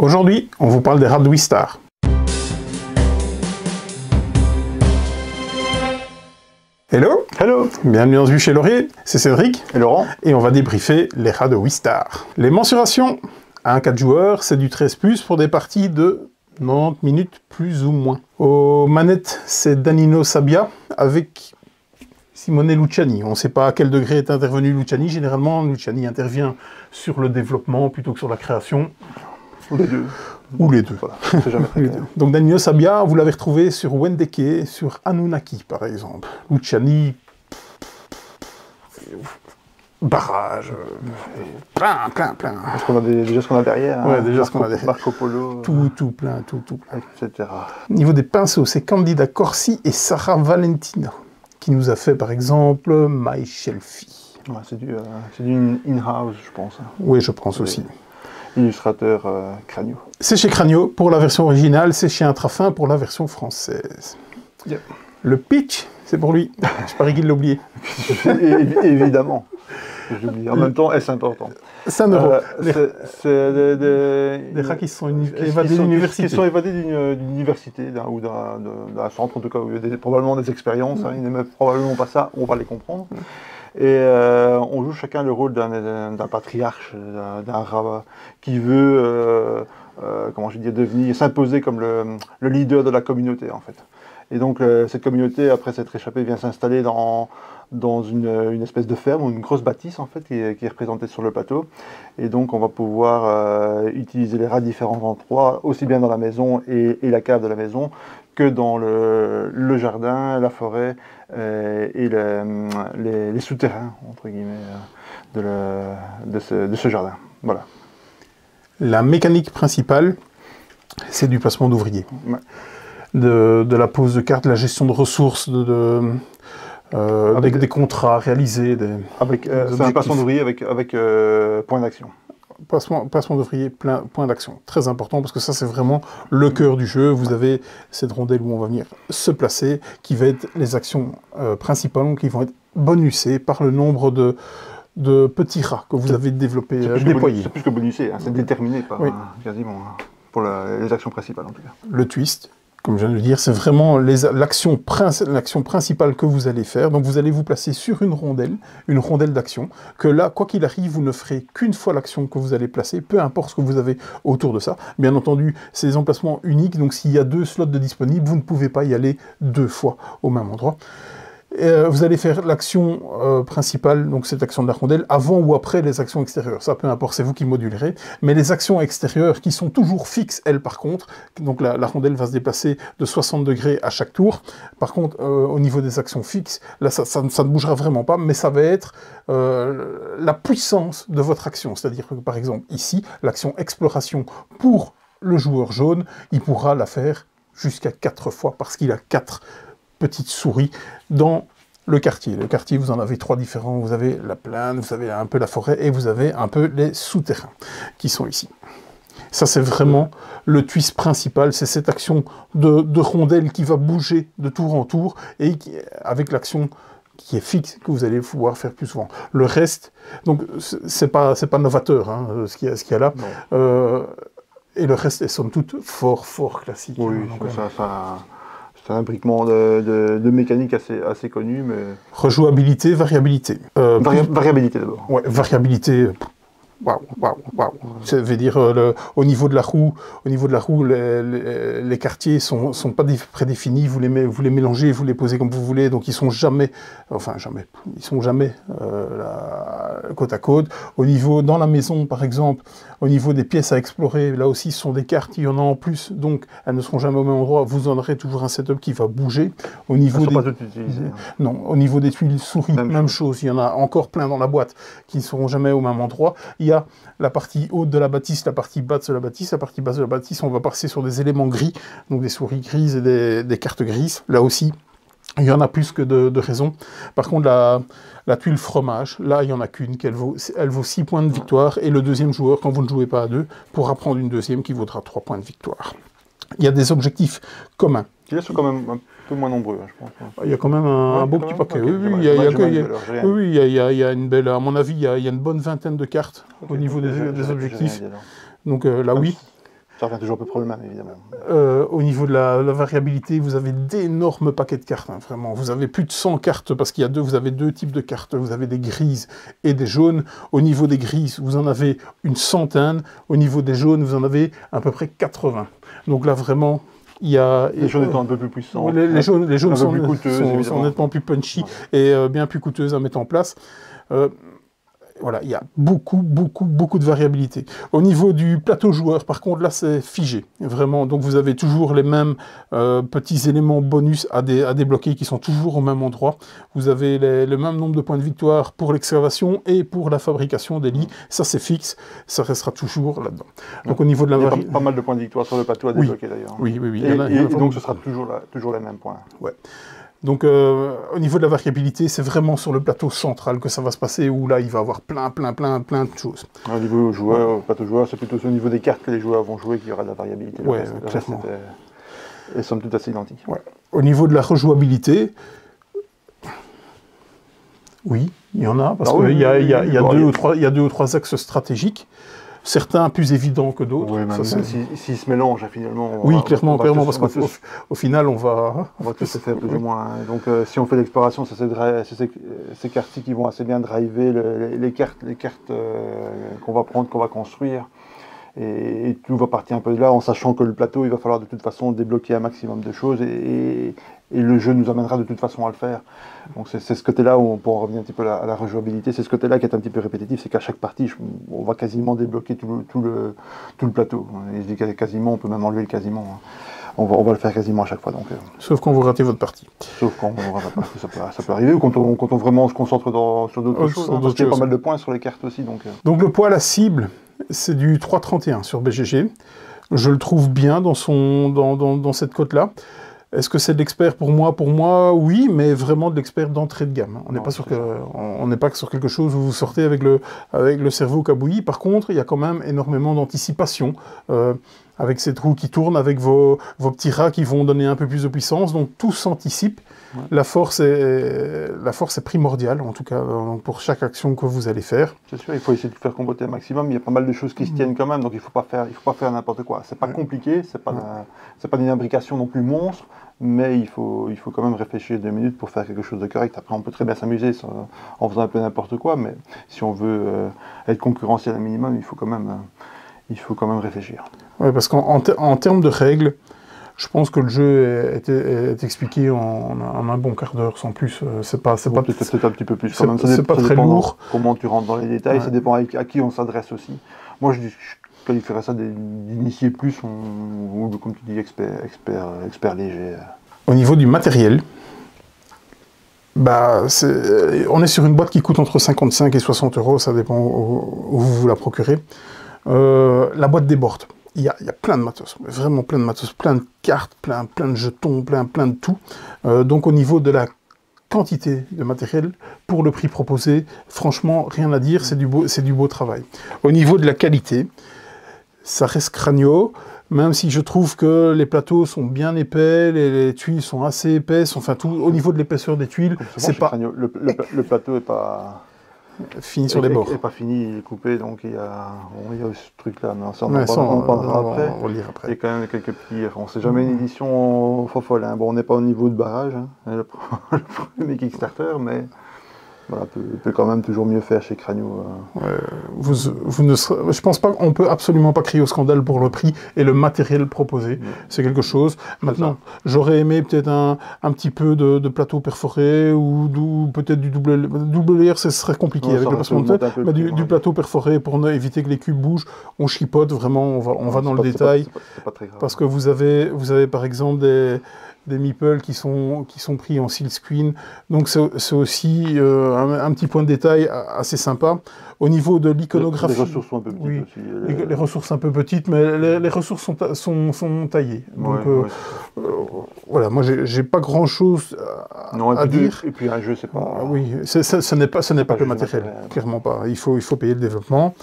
Aujourd'hui, on vous parle des rats de Wistar. Hello. Hello. Bienvenue dans Vue chez Laurier, c'est Cédric. Et Laurent. Et on va débriefer les rats de Wistar. Les mensurations à un 4 joueurs, c'est du 13+, pour des parties de 90 minutes plus ou moins. Aux manettes, c'est Danilo Sabbia avec Simone Luciani. On ne sait pas à quel degré est intervenu Luciani. Généralement, Luciani intervient sur le développement plutôt que sur la création. Ou les deux. Ou les deux. Voilà, c'est jamais très clair. Donc Danilo Sabbia, vous l'avez retrouvé sur Wendeke, sur Anunnaki par exemple. Luciani, barrage, plein. Parce qu'on a déjà ce qu'on a derrière. Ouais, déjà ce qu'on a derrière. Marco Polo. Tout plein. Etc. Au niveau des pinceaux, c'est Candida Corsi et Sarah Valentino, qui nous a fait par exemple My Shelfie. Ouais, c'est du in-house, je pense. Oui, je pense aussi. Illustrateur Cranio. C'est chez Cranio pour la version originale, c'est chez Intrafin pour la version française. Yep. Le pitch, c'est pour lui. Je parie qu'il l'a oublié. Évidemment. J'oublie. En même temps, est-ce important? C'est un euro. C'est des rats qui sont évadés d'une université. Qui sont évadés d'une université ou d'un centre, en tout cas, où il y a probablement des expériences. Ils n'aimaient probablement pas ça, on va les comprendre. Et on joue chacun le rôle d'un patriarche, d'un rat qui veut, comment je dis, s'imposer comme le leader de la communauté, en fait. Et donc cette communauté, après s'être échappée, vient s'installer dans une espèce de ferme, ou une grosse bâtisse en fait, qui est représentée sur le plateau. Et donc on va pouvoir utiliser les rats à différents endroits, aussi bien dans la maison et la cave de la maison, que dans le jardin, la forêt et les souterrains, entre guillemets, de ce jardin. Voilà. La mécanique principale, c'est du placement d'ouvriers. Ouais. De la pose de cartes, de la gestion de ressources, avec des contrats réalisés. C'est un placement d'ouvrier avec point d'action. Placement d'ouvrier, point d'action. Très important parce que ça, c'est vraiment le cœur du jeu. Vous avez cette rondelle où on va venir se placer, qui va être les actions principales, qui vont être bonusées par le nombre de petits rats que vous avez développés, déployés. C'est plus que bonusé, hein, c'est déterminé par, oui. Quasiment, pour les actions principales en tout cas. Le twist, comme je viens de le dire, c'est vraiment l'action principale que vous allez faire. Donc vous allez vous placer sur une rondelle d'action, que là, quoi qu'il arrive, vous ne ferez qu'une fois l'action que vous allez placer, peu importe ce que vous avez autour de ça. Bien entendu, c'est des emplacements uniques, donc s'il y a 2 slots de disponibles, vous ne pouvez pas y aller 2 fois au même endroit. Vous allez faire l'action principale, donc cette action de la rondelle, avant ou après les actions extérieures. Ça, peu importe, c'est vous qui modulerez. Mais les actions extérieures, qui sont toujours fixes, elles, par contre, donc la rondelle va se déplacer de 60 degrés à chaque tour. Par contre, au niveau des actions fixes, là, ça ne bougera vraiment pas, mais ça va être la puissance de votre action. C'est-à-dire que, par exemple, ici, l'action exploration pour le joueur jaune, il pourra la faire jusqu'à 4 fois, parce qu'il a 4 petites souris dans le quartier. Le quartier, vous en avez 3 différents. Vous avez la plaine, vous avez un peu la forêt et vous avez un peu les souterrains qui sont ici. Ça, c'est vraiment le twist principal. C'est cette action de rondelle qui va bouger de tour en tour et avec l'action qui est fixe, que vous allez pouvoir faire plus souvent. Le reste, donc, c'est pas novateur, hein, ce qu'il y a là. Et le reste est somme toute fort classique. Oui, hein, c'est un briquement de mécanique assez connu, mais... Rejouabilité, variabilité. Variabilité d'abord. Ouais, variabilité... Waouh. Ça veut dire, au niveau de la roue, les quartiers sont pas prédéfinis, vous les mélangez, vous les posez comme vous voulez, donc ils sont jamais côte à côte. Dans la maison, par exemple, au niveau des pièces à explorer, là aussi, ce sont des cartes, il y en a en plus, donc elles ne seront jamais au même endroit, vous en aurez toujours un setup qui va bouger. Au niveau des... pas toutes utilisées. Non, au niveau des tuiles souris, même chose, il y en a encore plein dans la boîte qui ne seront jamais au même endroit. Il y a la partie haute de la bâtisse, la partie basse de la bâtisse. La partie basse de la bâtisse, on va passer sur des éléments gris, donc des souris grises et des cartes grises. Là aussi, il y en a plus que de raison. Par contre, la tuile fromage, là, il n'y en a qu'une, elle vaut 6 points de victoire, et le deuxième joueur, quand vous ne jouez pas à 2, pourra prendre une deuxième qui vaudra 3 points de victoire. Il y a des objectifs communs. Ils sont quand même un peu moins nombreux, je pense. Il y a quand même un beau petit paquet. Oui, il y a une belle... À mon avis, il y a une bonne vingtaine de cartes au niveau des objectifs. Donc là, oui. Ça revient toujours à peu près le même, évidemment. Au niveau de la variabilité, vous avez d'énormes paquets de cartes, hein, vraiment. Vous avez plus de 100 cartes, parce vous avez deux types de cartes. Vous avez des grises et des jaunes. Au niveau des grises, vous en avez une centaine. Au niveau des jaunes, vous en avez à peu près 80. Donc là, vraiment, il y a... Les jaunes étant un peu plus puissants. Les jaunes sont, plus coûteuses, sont nettement plus punchy et bien plus coûteuses à mettre en place. Voilà, il y a beaucoup de variabilité. Au niveau du plateau joueur, par contre, là, c'est figé, vraiment. Donc, vous avez toujours les mêmes petits éléments bonus à débloquer qui sont toujours au même endroit. Vous avez le même nombre de points de victoire pour l'excavation et pour la fabrication des lits. Ça, c'est fixe. Ça restera toujours là-dedans. Donc, au niveau de la variété... pas mal de points de victoire sur le plateau à débloquer, d'ailleurs. Oui. Et donc, ce sera toujours les mêmes points. Ouais. Donc, au niveau de la variabilité, c'est vraiment sur le plateau central que ça va se passer, où là, il va y avoir plein de choses. Au niveau joueur, plateau joueur, c'est plutôt au niveau des cartes que les joueurs vont jouer qu'il y aura de la variabilité. Oui, clairement. Elles sont toutes assez identiques. Ouais. Au niveau de la rejouabilité, oui, il y en a, parce qu'il y a deux ou trois axes stratégiques. Certains plus évidents que d'autres. Oui, s'ils se mélangent, finalement. Clairement, parce qu'au final, on va tous se faire plus ou moins. Donc, si on fait l'exploration, c'est ces cartes-ci qui vont assez bien driver les cartes qu'on va prendre, qu'on va construire. Et tout va partir un peu de là, en sachant que le plateau, il va falloir de toute façon débloquer un maximum de choses. Et le jeu nous amènera de toute façon à le faire. Donc c'est ce côté-là où on peut en revenir un petit peu à la rejouabilité. C'est ce côté-là qui est un petit peu répétitif, c'est qu'à chaque partie, on va quasiment débloquer tout le plateau. Et je dis quasiment, on peut même enlever le quasiment. Hein. On va le faire quasiment à chaque fois. Donc, sauf quand vous ratez votre partie. Sauf quand on rate votre partie, ça peut arriver. Ou quand on vraiment se concentre sur d'autres choses. Parce qu'il y a pas mal de points sur les cartes aussi. Donc le poids à la cible, c'est du 3,31 sur BGG. Je le trouve bien dans cette cote-là. Est-ce que c'est de l'expert pour moi? Pour moi, oui, mais vraiment de l'expert d'entrée de gamme. On n'est pas sur quelque chose où vous sortez avec le cerveau cabouillis. Par contre, il y a quand même énormément d'anticipation, avec ces trous qui tournent, avec vos petits rats qui vont donner un peu plus de puissance. Donc tout s'anticipe. Ouais. La force est primordiale, en tout cas, pour chaque action que vous allez faire. C'est sûr, il faut essayer de faire comboter un maximum. Il y a pas mal de choses qui se tiennent quand même, donc il faut pas faire n'importe quoi. C'est pas compliqué, c'est pas une imbrication non plus monstre, mais il faut quand même réfléchir 2 minutes pour faire quelque chose de correct. Après, on peut très bien s'amuser en faisant un peu n'importe quoi, mais si on veut être concurrentiel un minimum, il faut quand même réfléchir. Oui, parce qu'en termes de règles, je pense que le jeu est expliqué en un bon quart d'heure, sans plus. C'est peut-être un petit peu plus quand même. C'est pas très lourd. Comment tu rentres dans les détails, ça dépend à qui on s'adresse aussi. Moi, je qualifierais ça d'initié plus ou comme tu dis, expert léger. Au niveau du matériel, on est sur une boîte qui coûte entre 55 et 60 €, ça dépend où vous la procurez. La boîte déborde. Il y a plein de matos, vraiment plein de matos, plein de cartes, plein de jetons, plein de tout. Donc au niveau de la quantité de matériel, pour le prix proposé, franchement, rien à dire, c'est du beau travail. Au niveau de la qualité, ça reste crânio, même si je trouve que les plateaux sont bien épais, les tuiles sont assez épaisses, enfin tout, au niveau de l'épaisseur des tuiles, c'est pas... Le plateau est pas... fini sur les bords. Il n'est pas fini, il est coupé, donc il y a ce truc-là, mais ça, on parlera après. On va lire après. Il y a quand même quelques petits... On ne sait jamais une édition fofolle. Hein. Bon, on n'est pas au niveau de barrage, hein, le premier Kickstarter, mais voilà, peut quand même toujours mieux faire chez Cranio. Je pense pas qu'on peut absolument pas crier au scandale pour le prix et le matériel proposé. C'est quelque chose. Maintenant, j'aurais aimé peut-être un petit peu de plateau perforé ou peut-être du double layer, ce serait compliqué avec le placement de tête, mais du plateau perforé pour éviter que les cubes bougent. On chipote vraiment, on va dans le détail. C'est pas très grave. Parce que vous avez par exemple des meeples qui sont pris en seal screen. Donc c'est aussi un petit point de détail assez sympa. Au niveau de l'iconographie... Les ressources sont un peu petites aussi. Les ressources un peu petites, mais les ressources sont taillées. Donc voilà, moi j'ai pas grand-chose à dire. Et puis un jeu, c'est pas... Oui, ce n'est pas que le matériel, clairement pas. Il faut payer le développement.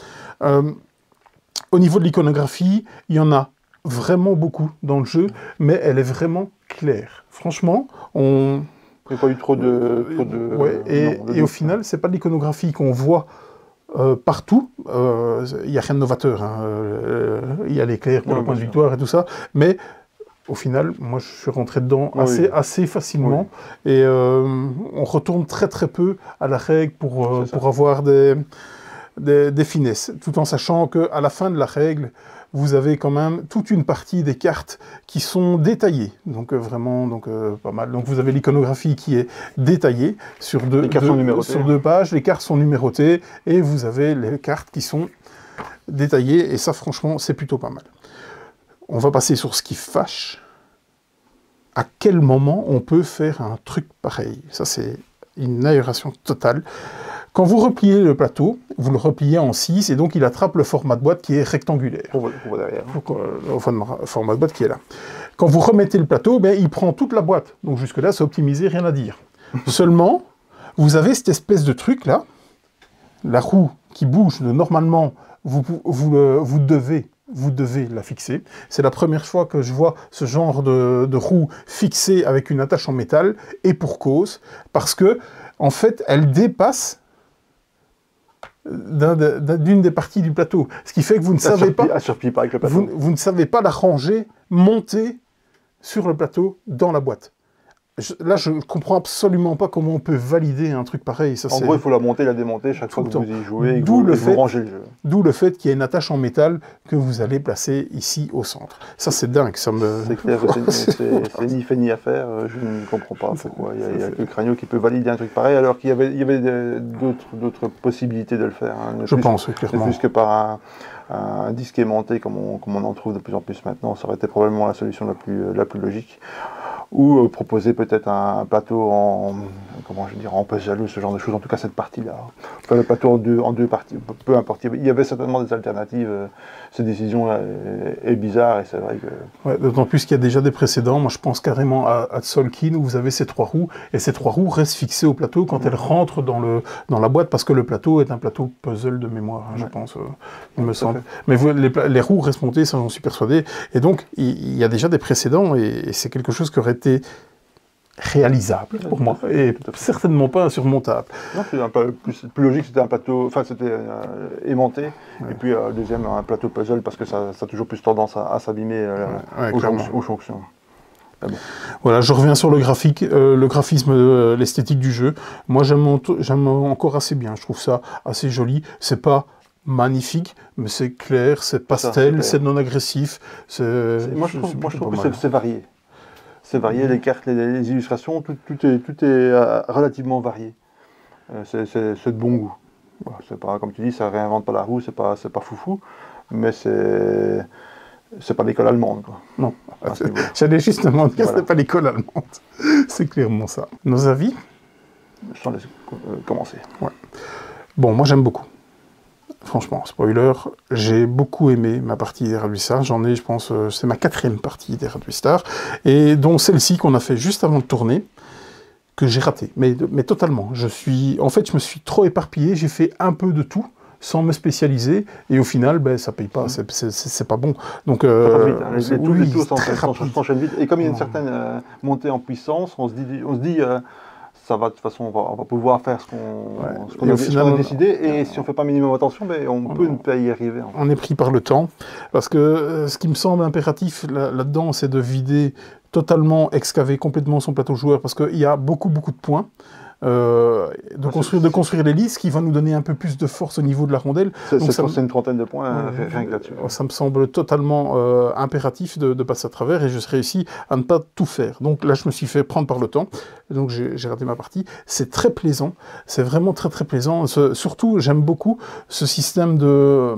Au niveau de l'iconographie, il y en a vraiment beaucoup dans le jeu, mais elle est vraiment claire. Franchement, il n'y a pas eu trop de... Et au final, c'est pas de l'iconographie qu'on voit partout. Il n'y a rien de novateur. Hein. Il y a l'éclair pour le point de victoire et tout ça. Mais au final, moi, je suis rentré dedans assez facilement. Oui. Et on retourne très très peu à la règle pour avoir des finesses. Tout en sachant qu'à la fin de la règle, vous avez quand même toute une partie des cartes qui sont détaillées. Donc vraiment, pas mal. Donc vous avez l'iconographie qui est détaillée sur deux pages. Les cartes sont numérotées et vous avez les cartes qui sont détaillées. Et ça, franchement, c'est plutôt pas mal. On va passer sur ce qui fâche. À quel moment on peut faire un truc pareil? Ça, c'est une aération totale. Quand vous repliez le plateau, vous le repliez en 6 et donc il attrape le format de boîte qui est rectangulaire. On voit derrière. Le format de boîte qui est là. Quand vous remettez le plateau, il prend toute la boîte. Donc jusque-là, c'est optimisé, rien à dire. Seulement, vous avez cette espèce de truc là, la roue qui bouge, normalement, vous devez la fixer. C'est la première fois que je vois ce genre de roue fixée avec une attache en métal, et pour cause, parce que, en fait, elle dépasse d'une des parties du plateau. Ce qui fait que vous ne savez pas... Vous ne savez pas la ranger, monter sur le plateau, dans la boîte. Là, je ne comprends absolument pas comment on peut valider un truc pareil. Ça, en gros, il faut la monter, la démonter chaque fois que vous y jouez et que vous rangez le jeu. D'où le fait qu'il y a une attache en métal que vous allez placer ici au centre. Ça, c'est dingue. C'est clair que c'est ni fait ni à faire. Je ne comprends pas pourquoi. Il y a que le Crânio qui peut valider un truc pareil, alors qu'il y avait d'autres possibilités de le faire. Hein, je pense, clairement. Plus que par un disque aimanté, comme on en trouve de plus en plus maintenant. Ça aurait été probablement la solution la plus logique. Ou proposer peut-être un plateau en puzzle ou ce genre de choses, en tout cas cette partie-là. Enfin, le plateau en deux parties, peu importe. Il y avait certainement des alternatives. Cette décision est bizarre et c'est vrai que... Ouais, d'autant plus qu'il y a déjà des précédents. Moi, je pense carrément à Tzolk'in, où vous avez ces 3 roues, et ces 3 roues restent fixées au plateau quand elles rentrent dans la boîte, parce que le plateau est un plateau puzzle de mémoire, je pense, il me semble. Mais les roues restent montées, ça j'en suis persuadé. Et donc, il y a déjà des précédents, et c'est quelque chose qui aurait été réalisable pour moi, et certainement pas insurmontable. Non, c'est un peu plus logique, c'était un plateau, enfin c'était aimanté, et puis deuxième, un plateau puzzle, parce que ça a toujours plus tendance à s'abîmer aux jonctions. Ah bon. Voilà, je reviens sur le graphique, le graphisme, l'esthétique du jeu. Moi, j'aime encore assez bien, je trouve ça assez joli. C'est pas magnifique, mais c'est clair, c'est pastel, c'est non agressif. Moi, je trouve que c'est varié. C'est varié, les cartes, les illustrations, tout est relativement varié. C'est de bon goût. Voilà, c'est pas, comme tu dis, ça réinvente pas la roue, c'est pas foufou, mais c'est pas l'école allemande, quoi. Non, j'allais justement dire, c'est pas l'école allemande. C'est clairement ça. Nos avis? Je t'en laisse commencer. Ouais. Bon, moi j'aime beaucoup. Franchement, spoiler, j'ai beaucoup aimé ma partie des Radwistars. J'en ai, je pense, c'est ma 4e partie des Radwistars, et dont celle-ci qu'on a fait juste avant de tourner, que j'ai ratée, mais totalement. En fait, je me suis trop éparpillé, j'ai fait un peu de tout, sans me spécialiser, et au final, ça paye pas, c'est pas bon. Donc, les tours s'enchaînent vite, et comme il y a une certaine montée en puissance, on se dit ça va, de toute façon, on va pouvoir faire ce qu'on a décidé, et si on ne fait pas minimum attention, on peut ne pas y arriver. En fait. On est pris par le temps, parce que ce qui me semble impératif là-dedans, c'est de vider totalement, excaver complètement son plateau joueur, parce qu'il y a beaucoup de points. De construire les listes qui va nous donner un peu plus de force au niveau de la rondelle. C'est une trentaine de points, rien que là-dessus. Ça me semble totalement impératif de passer à travers, et je réussi à ne pas tout faire. Donc là, je me suis fait prendre par le temps, donc j'ai raté ma partie. C'est très plaisant, c'est vraiment très plaisant. Surtout, j'aime beaucoup ce système de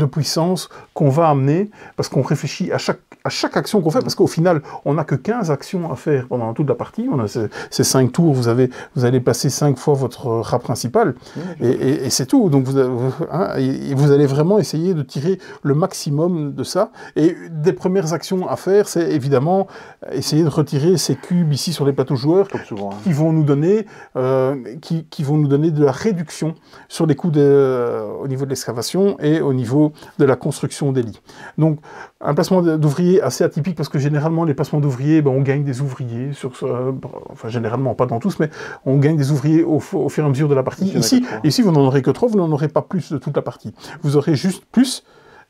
puissance qu'on va amener, parce qu'on réfléchit à chaque action qu'on fait, parce qu'au final, on n'a que 15 actions à faire pendant toute la partie. On a ces 5 tours, vous allez placer 5 fois votre rat principal, et c'est tout. Donc vous allez vraiment essayer de tirer le maximum de ça. Et des premières actions à faire, c'est évidemment essayer de retirer ces cubes ici sur les plateaux joueurs, comme souvent, qui vont nous donner de la réduction sur les coups au niveau de l'excavation et au niveau niveau de la construction des lits. Donc, un placement d'ouvriers assez atypique, parce que généralement, les placements d'ouvriers, on gagne des ouvriers, enfin généralement, pas dans tous, mais on gagne des ouvriers au fur et à mesure de la partie. Ici, vous n'en aurez que 3, vous n'en aurez pas plus de toute la partie. Vous aurez juste plus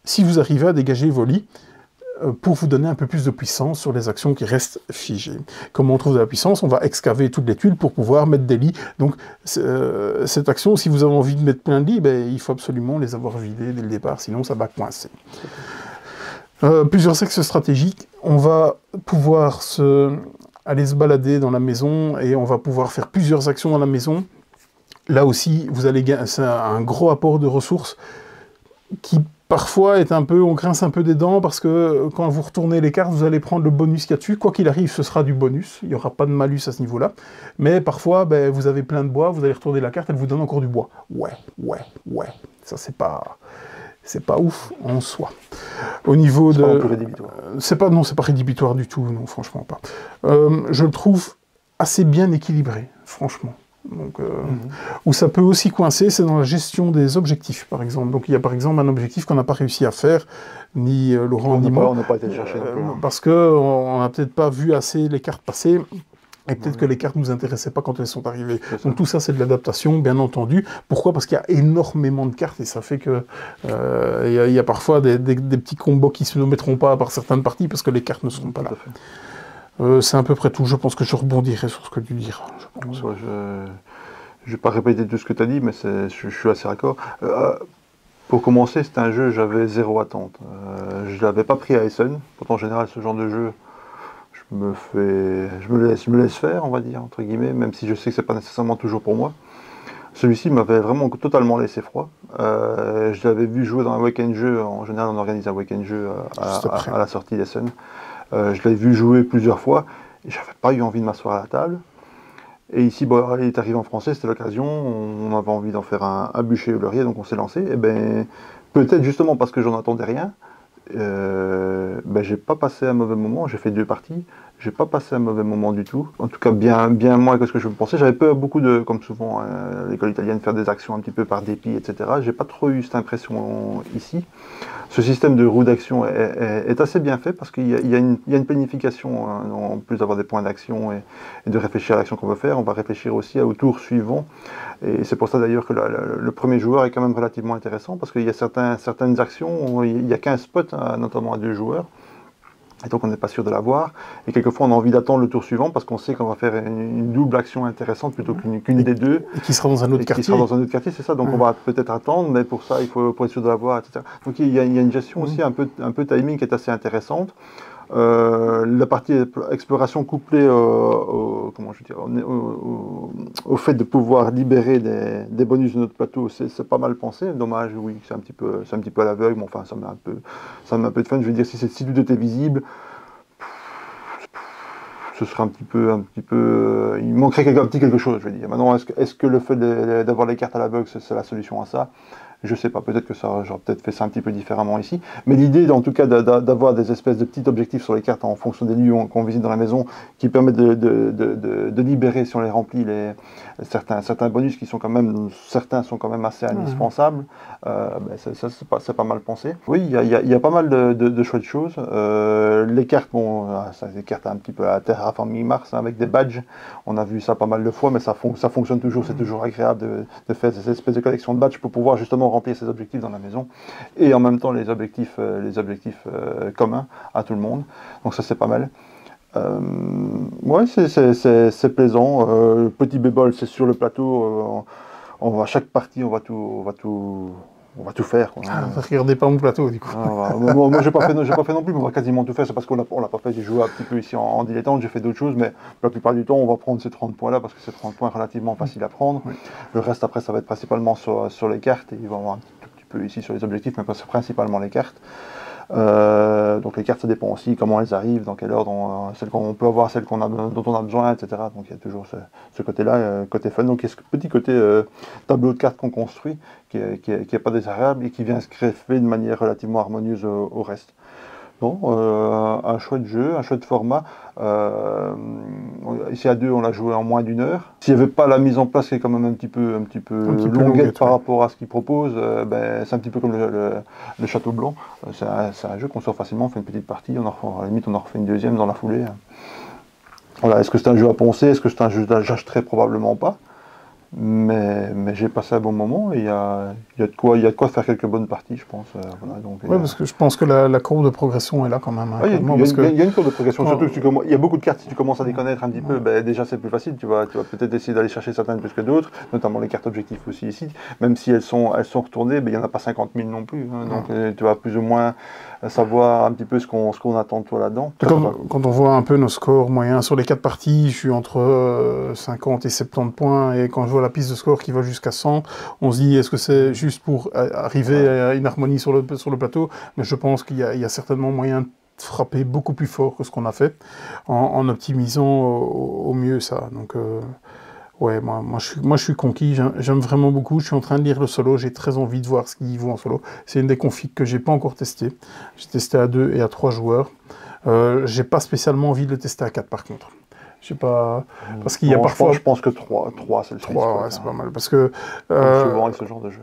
si vous arrivez à dégager vos lits, pour vous donner un peu plus de puissance sur les actions qui restent figées. Comment on trouve de la puissance? On va excaver toutes les tuiles pour pouvoir mettre des lits. Donc, cette action, si vous avez envie de mettre plein de lits, il faut absolument les avoir vidés dès le départ, sinon ça va coincer. Plusieurs axes stratégiques. On va pouvoir aller se balader dans la maison et on va pouvoir faire plusieurs actions dans la maison. Là aussi, vous allez gagner un gros apport de ressources qui parfois on grince un peu des dents parce que quand vous retournez les cartes, vous allez prendre le bonus qu'il y a dessus. Quoi qu'il arrive, ce sera du bonus. Il n'y aura pas de malus à ce niveau-là. Mais parfois, vous avez plein de bois, vous allez retourner la carte, elle vous donne encore du bois. Ouais. Ça, c'est pas ouf en soi. Au niveau de... C'est pas un peu rédhibitoire. Non, c'est pas rédhibitoire du tout, non, franchement pas. Je le trouve assez bien équilibré, franchement. Donc, où ça peut aussi coincer, c'est dans la gestion des objectifs, par exemple. Donc il y a par exemple un objectif qu'on n'a pas réussi à faire, ni Laurent ni moi. On n'a pas été le chercher non plus. Parce qu'on n'a peut-être pas vu assez les cartes passer, et peut-être que les cartes ne nous intéressaient pas quand elles sont arrivées. Donc tout ça, c'est de l'adaptation, bien entendu. Pourquoi? Parce qu'il y a énormément de cartes, et ça fait que il y a parfois des petits combos qui ne se mettront pas par certaines parties, parce que les cartes ne seront pas là. C'est à peu près tout. Je pense que je rebondirai sur ce que tu diras. Je ne vais pas répéter tout ce que tu as dit, mais je suis assez d'accord. Pour commencer, c'est un jeu, j'avais zéro attente. Je ne l'avais pas pris à Essen. Pourtant, en général, ce genre de jeu, je me laisse faire, on va dire, entre guillemets, même si je sais que ce n'est pas nécessairement toujours pour moi. Celui-ci m'avait vraiment totalement laissé froid. Je l'avais vu jouer dans un week-end jeu. En général, on organise un week-end jeu à la sortie d'Essen. Je l'ai vu jouer plusieurs fois et j'avais pas eu envie de m'asseoir à la table. Et ici, il est arrivé en français, c'était l'occasion, on avait envie d'en faire un bûcher ou laurier, donc on s'est lancé. Et peut-être justement parce que j'en attendais rien, j'ai pas passé un mauvais moment, j'ai fait 2 parties, j'ai pas passé un mauvais moment du tout. En tout cas, bien moins que ce que je pensais. J'avais peur beaucoup comme souvent l'école italienne, faire des actions un petit peu par dépit, etc. J'ai pas trop eu cette impression ici. Ce système de roue d'action est assez bien fait parce qu'il y a une planification, en plus d'avoir des points d'action et de réfléchir à l'action qu'on veut faire, on va réfléchir aussi au tour suivant. Et c'est pour ça d'ailleurs que le premier joueur est quand même relativement intéressant parce qu'il y a certaines actions, il y a qu'un spot, notamment à 2 joueurs. Et donc on n'est pas sûr de l'avoir. Et quelquefois on a envie d'attendre le tour suivant parce qu'on sait qu'on va faire une double action intéressante plutôt qu'une des deux. Et qui sera dans un autre quartier. Qui sera dans un autre quartier, c'est ça. Donc on va peut-être attendre, mais pour ça il faut être sûr de l'avoir, etc. Donc il y a une gestion aussi un peu timing qui est assez intéressante. La partie exploration couplée au fait de pouvoir libérer des bonus de notre plateau, c'est pas mal pensé. Dommage, oui, c'est un petit peu à l'aveugle, mais enfin ça met un peu de fun. Je veux dire, si tout était visible, ce serait un petit peu, il manquerait quelque chose, je veux dire. Maintenant, est-ce que le fait d'avoir les cartes à l'aveugle, c'est la solution à ça? Je sais pas, peut-être que j'aurais peut-être fait ça un petit peu différemment ici. Mais l'idée, en tout cas, d'avoir des espèces de petits objectifs sur les cartes en fonction des lieux qu'on visite dans la maison, qui permettent de libérer, si on les remplit, certains bonus qui sont quand même, certains sont quand même assez indispensables. C'est pas mal pensé. Oui, il y a pas mal de chouettes choses. Les cartes, c'est des cartes un petit peu à la Terraforming Mars, avec des badges. On a vu ça pas mal de fois, mais ça fonctionne toujours. C'est toujours agréable de faire ces espèces de collections de badges pour pouvoir justement remplir ses objectifs dans la maison et en même temps les objectifs communs à tout le monde. Donc ça c'est pas mal. Ouais, c'est plaisant. Le petit bébol, c'est sur le plateau. À chaque partie, on va tout faire. Regardez pas mon plateau du coup. Moi j'ai pas fait non plus, mais on va quasiment tout faire. C'est parce qu'on l'a pas fait. J'ai joué un petit peu ici en dilettante, j'ai fait d'autres choses, mais la plupart du temps on va prendre ces 30 points là parce que c'est 30 points relativement faciles à prendre. Oui. Le reste après ça va être principalement sur les cartes et il va y avoir un tout petit peu ici sur les objectifs, mais c'est principalement les cartes. Donc les cartes ça dépend aussi comment elles arrivent, dans quelle ordre, celles qu'on peut avoir, celles dont on a besoin, etc. Donc il y a toujours ce côté-là, côté fun. Donc il y a ce petit côté tableau de cartes qu'on construit qui est pas désagréable et qui vient se greffer de manière relativement harmonieuse au reste. Non, un chouette jeu, un chouette format. Ici à deux, on l'a joué en moins d'1 heure. S'il n'y avait pas la mise en place qui est quand même un petit peu longuette par rapport à ce qu'il propose, c'est un petit peu comme le Château Blanc. C'est un jeu qu'on sort facilement, on fait une petite partie, à la limite on en refait une deuxième dans la foulée. Voilà, est-ce que c'est un jeu à poncer? Est-ce que c'est un jeu j'achèterais? Probablement pas. Mais j'ai passé un bon moment et il y a de quoi faire quelques bonnes parties, je pense. Voilà, donc, parce que je pense que la courbe de progression est là quand même. Hein, il y a une courbe de progression, surtout que il y a beaucoup de cartes, si tu commences à les connaître un petit peu, déjà c'est plus facile, tu vas peut-être essayer d'aller chercher certaines plus que d'autres, notamment les cartes objectifs aussi ici, même si elles sont retournées, il n'y en a pas 50 000 non plus, hein, donc tu vas plus ou moins savoir un petit peu ce qu'on attend de toi là-dedans. Quand on voit un peu nos scores moyens sur les 4 parties, je suis entre 50 et 70 points, et quand je vois la piste de score qui va jusqu'à 100, on se dit est-ce que c'est juste pour arriver à une harmonie sur le plateau, mais je pense qu'il y a certainement moyen de frapper beaucoup plus fort que ce qu'on a fait, en optimisant au mieux ça. Donc ouais, moi je suis conquis, j'aime vraiment beaucoup, je suis en train de lire le solo, j'ai très envie de voir ce qu'il vaut en solo. C'est une des configs que j'ai pas encore testé. J'ai testé à 2 et à 3 joueurs. J'ai pas spécialement envie de le tester à 4 par contre. Je sais pas, parce qu'il y a parfois... Je pense que 3 c'est le 3, ouais, c'est pas mal, parce que... souvent avec ce genre de jeu.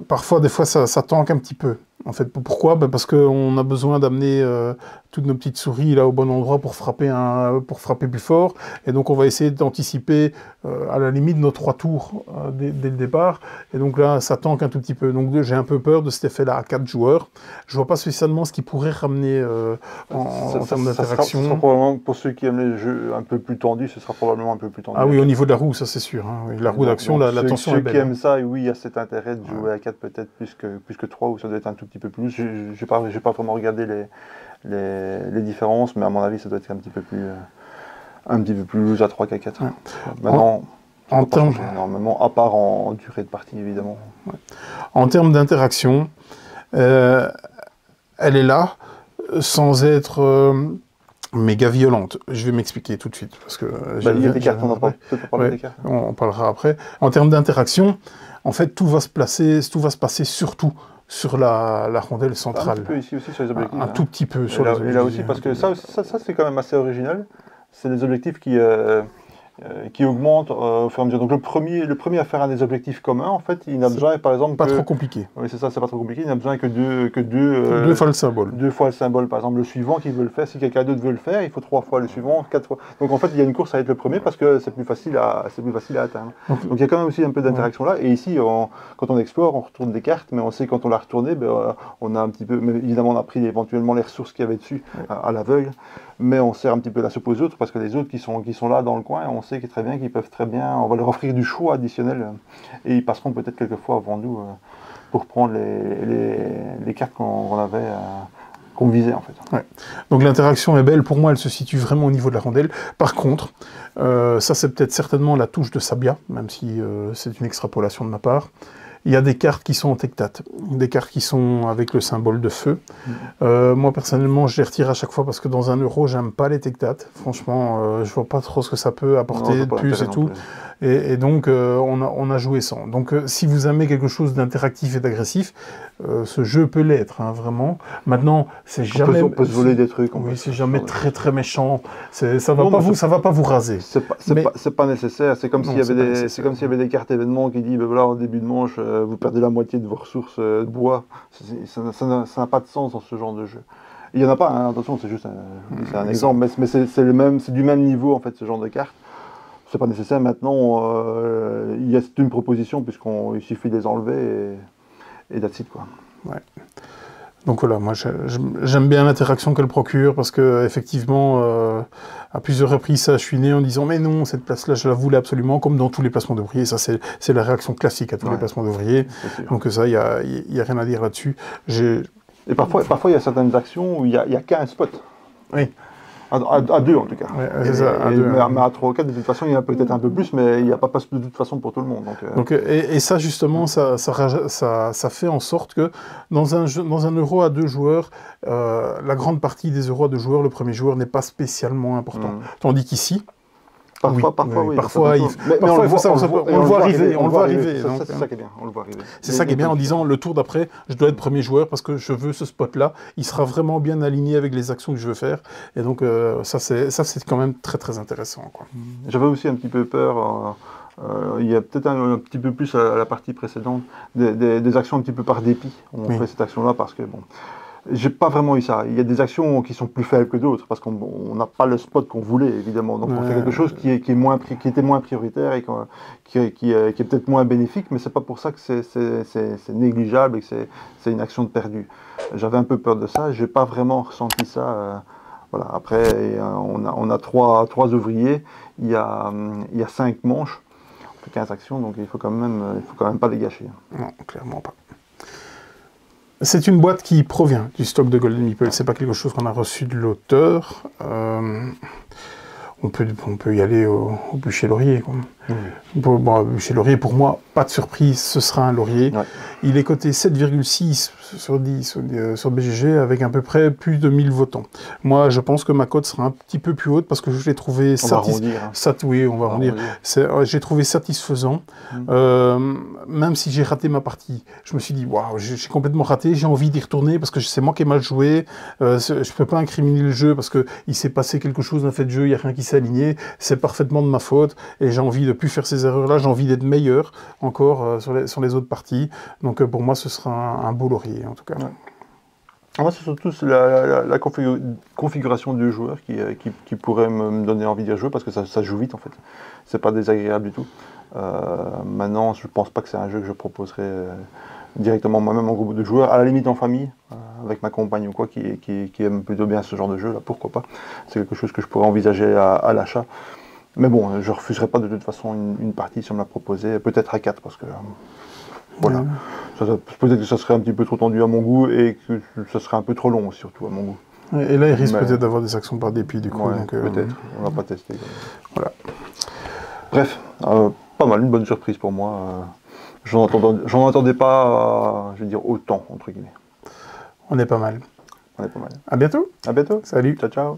Parfois, des fois, ça tanque un petit peu. En fait, pourquoi? Parce qu'on a besoin d'amener toutes nos petites souris là au bon endroit pour frapper plus fort. Et donc, on va essayer d'anticiper à la limite nos 3 tours dès le départ. Et donc là, ça tanque un tout petit peu. Donc, j'ai un peu peur de cet effet-là à 4 joueurs. Je vois pas spécialement ce qui pourrait ramener en termes d'interaction. Probablement, pour ceux qui aiment les jeux un peu plus tendus, ce sera probablement un peu plus tendu. Ah oui, au niveau de la roue, ça c'est sûr. Hein. Oui, la roue d'action, la tension est belle. Ceux qui aiment ça, oui, il y a cet intérêt de jouer à 4 peut-être plus que 3, où ça doit être un tout petit peu plus. Je n'ai pas vraiment regardé les différences, mais à mon avis, ça doit être un petit peu plus loose à 3 qu'à 4. Ouais. Maintenant, ça ne peut pas changer énormément, à part en durée de partie, évidemment. Ouais. En termes d'interaction, elle est là, sans être méga violente. Je vais m'expliquer tout de suite. Parce que il y a des cartes, on peut parler des cartes. On parlera après. En termes d'interaction, en fait, tout va se passer surtout sur la rondelle centrale. Un petit peu ici aussi sur les objectifs. Un tout petit peu sur les objectifs. Et là aussi, parce que ça c'est quand même assez original. C'est les objectifs qui augmentent au fur et à mesure. Donc le premier à faire un des objectifs communs, en fait, il n'a besoin, par exemple... Pas trop compliqué. Oui, c'est ça, c'est pas trop compliqué. Il n'a besoin que deux fois le symbole. 2 fois le symbole, par exemple, le suivant qui veut le faire. Si quelqu'un d'autre veut le faire, il faut 3 fois le suivant, 4 fois. Donc en fait, il y a une course à être le premier parce que c'est plus facile à atteindre. Donc il y a quand même aussi un peu d'interaction là. Et ici, quand on explore, on retourne des cartes, mais on sait quand on l'a retourné, on a un petit peu... Mais évidemment, on a pris éventuellement les ressources qu'il y avait dessus à l'aveugle. Mais on sert un petit peu la soupe aux autres, parce que les autres qui sont là dans le coin, on sait très bien qu'ils peuvent très bien, on va leur offrir du choix additionnel, et ils passeront peut-être quelques fois avant nous pour prendre les cartes qu'on visait en fait. Ouais. Donc l'interaction est belle, pour moi elle se situe vraiment au niveau de la rondelle. Par contre, ça c'est peut-être certainement la touche de Sabia, même si c'est une extrapolation de ma part. Il y a des cartes qui sont en tectate, des cartes qui sont avec le symbole de feu. Moi, personnellement, je les retire à chaque fois parce que dans 1 euro, j'aime pas les tectates. Franchement, je vois pas trop ce que ça peut apporter de plus et tout. Et donc, on a joué sans. Donc, si vous aimez quelque chose d'interactif et d'agressif, ce jeu peut l'être, hein, vraiment. Maintenant, c'est jamais... On peut se voler des trucs. Oui, c'est jamais très très méchant. Ça va pas vous raser. C'est pas nécessaire. C'est comme s'il y avait des cartes événements qui disent, voilà, en début de manche, vous perdez la moitié de vos ressources de bois. Ça n'a pas de sens dans ce genre de jeu. Il n'y en a pas, hein, attention, c'est juste un exemple, mais c'est du même niveau en fait ce genre de carte. C'est pas nécessaire maintenant, il y a une proposition puisqu'il suffit de les enlever et that's it, quoi. Ouais. Donc voilà, moi j'aime bien l'interaction qu'elle procure parce que effectivement, à plusieurs reprises, ça a chuiné en disant mais non, cette place-là, je la voulais absolument, comme dans tous les placements d'ouvriers. Ça, c'est la réaction classique à tous les placements d'ouvriers. Donc ça, il y a rien à dire là-dessus. Et parfois, il y a certaines actions où il y a qu'un spot. Oui. À 2 en tout cas. Ouais, c'est ça, à 2, mais à 3 ou 4, de toute façon, il y en a peut-être un peu plus, mais il n'y a pas de toute façon pour tout le monde. Donc, et ça, justement, ça fait en sorte que dans un euro à 2 joueurs, la grande partie des euros à 2 joueurs, le premier joueur n'est pas spécialement important. Tandis qu'ici, Parfois, oui, oui. parfois, Mais parfois, il faut savoir, on le voit arriver, on le voit arriver. Ça, c'est ça qui est bien, on le voit arriver. C'est ça qui est bien en disant, le tour d'après, je dois être premier joueur parce que je veux ce spot-là. Il sera vraiment bien aligné avec les actions que je veux faire. Et donc, ça, c'est quand même très, très intéressant, quoi. J'avais aussi un petit peu peur, il y a peut-être un petit peu plus à la partie précédente, des actions un petit peu par dépit. On fait cette action-là parce que, bon, j'ai pas vraiment eu ça. Il y a des actions qui sont plus faibles que d'autres parce qu'on n'a pas le spot qu'on voulait, évidemment. Donc on fait quelque chose qui était moins prioritaire et qui est peut-être moins bénéfique, mais c'est pas pour ça que c'est négligeable et que c'est une action de perdue. J'avais un peu peur de ça, j'ai pas vraiment ressenti ça. Voilà. Après, on a trois ouvriers, il y a 5 manches, on fait 15 actions, donc il faut quand même pas les gâcher. Non, clairement pas. C'est une boîte qui provient du stock de Golden Meeple, c'est pas quelque chose qu'on a reçu de l'auteur. On peut y aller au bûcher laurier, quoi. Bon, bûcher laurier, pour moi, pas de surprise, ce sera un laurier. Ouais. Il est coté 7,6 sur 10 sur BGG avec à peu près plus de 1000 votants. Moi, je pense que ma cote sera un petit peu plus haute parce que je l'ai trouvé j'ai trouvé satisfaisant. Même si j'ai raté ma partie, je me suis dit, waouh, j'ai complètement raté, j'ai envie d'y retourner parce que c'est moi qui ai mal joué. Je peux pas incriminer le jeu parce qu'il s'est passé quelque chose dans fait de jeu, il n'y a rien qui s'est aligné, c'est parfaitement de ma faute et j'ai envie de plus faire ces erreurs-là, j'ai envie d'être meilleur encore sur les autres parties. Donc pour moi, ce sera un beau laurier en tout cas. Ouais. Moi, c'est surtout la configuration du joueur qui pourrait me donner envie d'y jouer parce que ça joue vite en fait. C'est pas désagréable du tout. Maintenant, je pense pas que c'est un jeu que je proposerais directement moi-même en groupe de joueurs, à la limite en famille, avec ma compagne ou quoi, qui aime plutôt bien ce genre de jeu, là, pourquoi pas. C'est quelque chose que je pourrais envisager à l'achat. Mais bon, je refuserais pas de toute façon une partie si on me la proposait, peut-être à 4, parce que voilà. Peut-être que ça serait un petit peu trop tendu à mon goût et que ça serait un peu trop long, surtout à mon goût. Et là, il risque peut-être d'avoir des actions par dépit, du coup. Ouais, peut-être, on va pas tester. Voilà. Bref, pas mal, une bonne surprise pour moi. J'en entendais pas, je veux dire, autant, entre guillemets. On est pas mal. On est pas mal. À bientôt. À bientôt. Salut. Ciao, ciao.